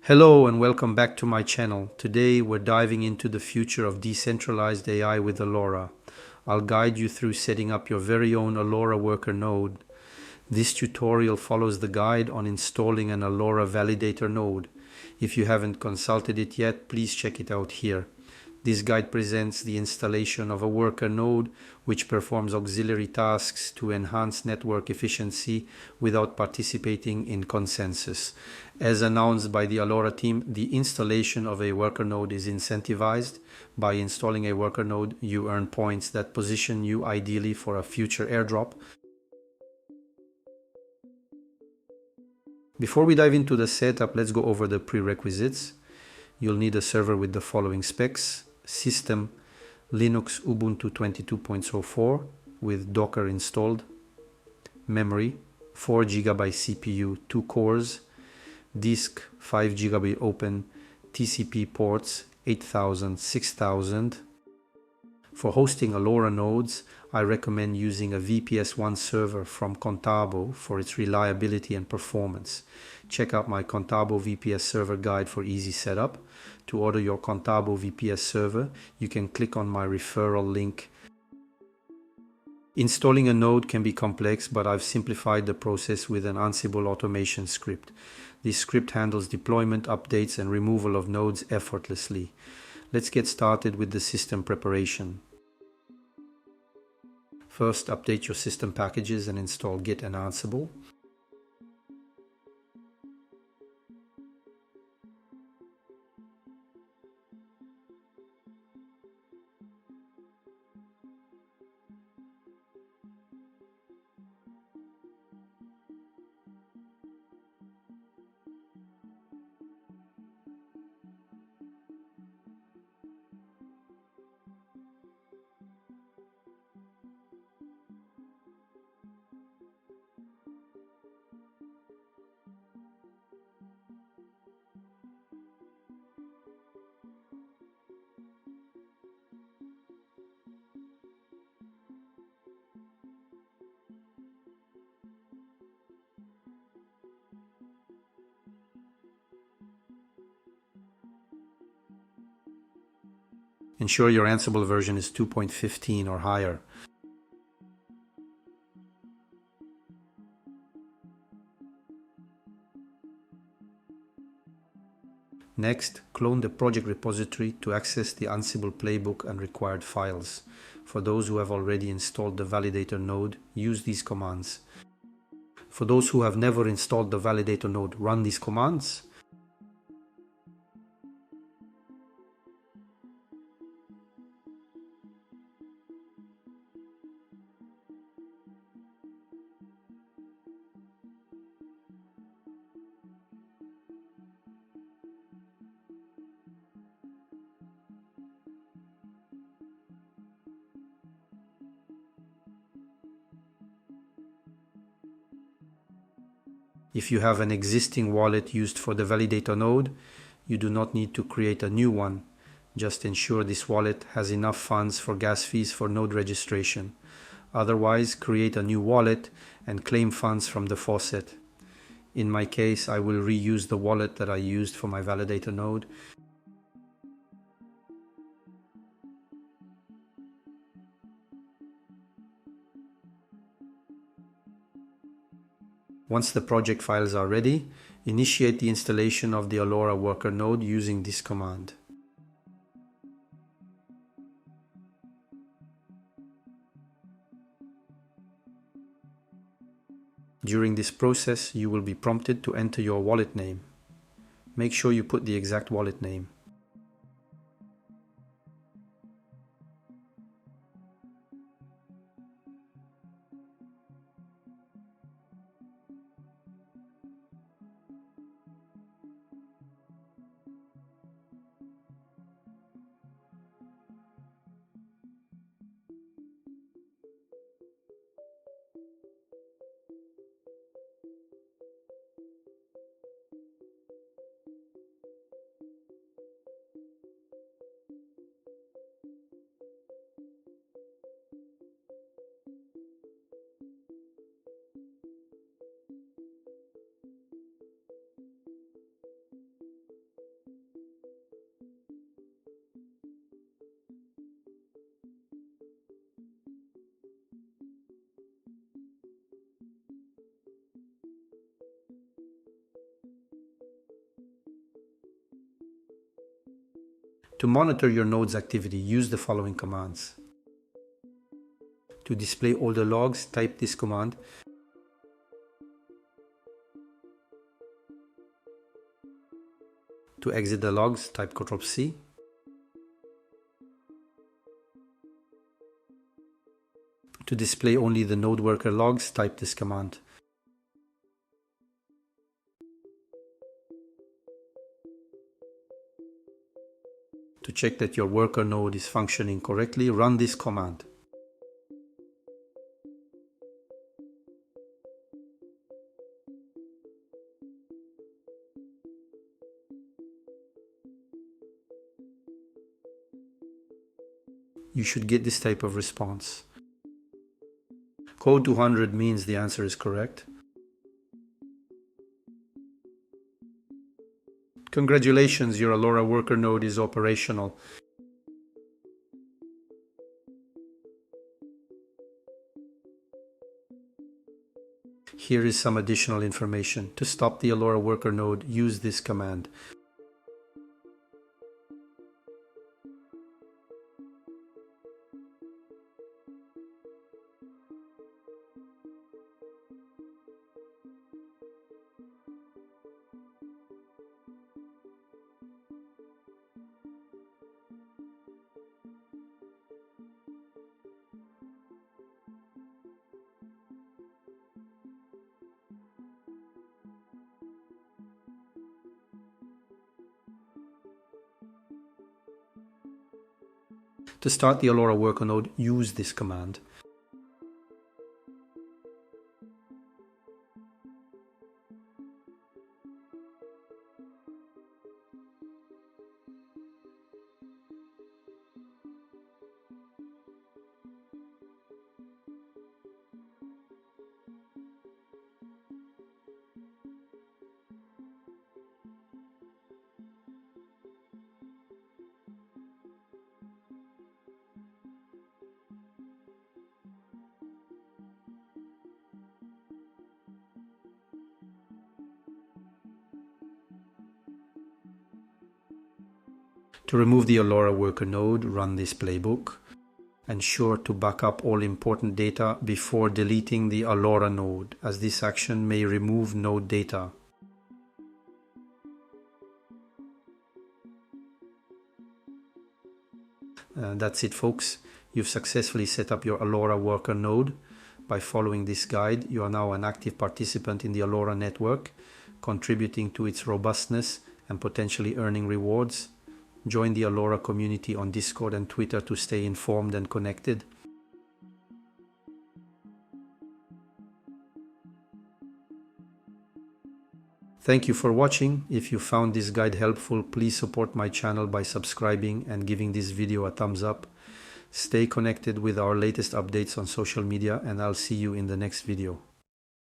Hello and welcome back to my channel. Today we're diving into the future of decentralized AI with Allora. I'll guide you through setting up your very own Allora worker node. This tutorial follows the guide on installing an Allora validator node. If you haven't consulted it yet, please check it out here. This guide presents the installation of a worker node which performs auxiliary tasks to enhance network efficiency without participating in consensus. As announced by the Allora team, the installation of a worker node is incentivized. By installing a worker node, you earn points that position you ideally for a future airdrop. Before we dive into the setup, let's go over the prerequisites. You'll need a server with the following specs: system Linux Ubuntu 22.04 with Docker installed, memory 4 GB CPU, 2 cores, disk 5 GB open, TCP ports 8000, 6000. For hosting Allora nodes, I recommend using a VPS1 server from Contabo for its reliability and performance. Check out my Contabo VPS server guide for easy setup. To order your Contabo VPS server, you can click on my referral link. Installing a node can be complex, but I've simplified the process with an Ansible automation script. This script handles deployment, updates, and removal of nodes effortlessly. Let's get started with the system preparation. First, update your system packages and install Git and Ansible. Ensure your Ansible version is 2.15 or higher. Next, clone the project repository to access the Ansible playbook and required files. For those who have already installed the validator node, use these commands. For those who have never installed the validator node, run these commands. If you have an existing wallet used for the validator node, you do not need to create a new one. Just ensure this wallet has enough funds for gas fees for node registration. Otherwise, create a new wallet and claim funds from the faucet. In my case, I will reuse the wallet that I used for my validator node. Once the project files are ready, initiate the installation of the Allora worker node using this command. During this process, you will be prompted to enter your wallet name. Make sure you put the exact wallet name. To monitor your node's activity, use the following commands. To display all the logs, type this command. To exit the logs, type Ctrl+C. To display only the node worker logs, type this command. To check that your worker node is functioning correctly, run this command. You should get this type of response. Code 200 means the answer is correct. Congratulations, your Allora worker node is operational. Here is some additional information. To stop the Allora worker node, use this command. To start the Allora worker node, use this command. To remove the Allora worker node, run this playbook. Ensure to back up all important data before deleting the Allora node, as this action may remove node data. That's it, folks. You've successfully set up your Allora worker node. By following this guide, you are now an active participant in the Allora network, contributing to its robustness and potentially earning rewards. Join the Allora community on Discord and Twitter to stay informed and connected. Thank you for watching. If you found this guide helpful, please support my channel by subscribing and giving this video a thumbs up. Stay connected with our latest updates on social media, and I'll see you in the next video.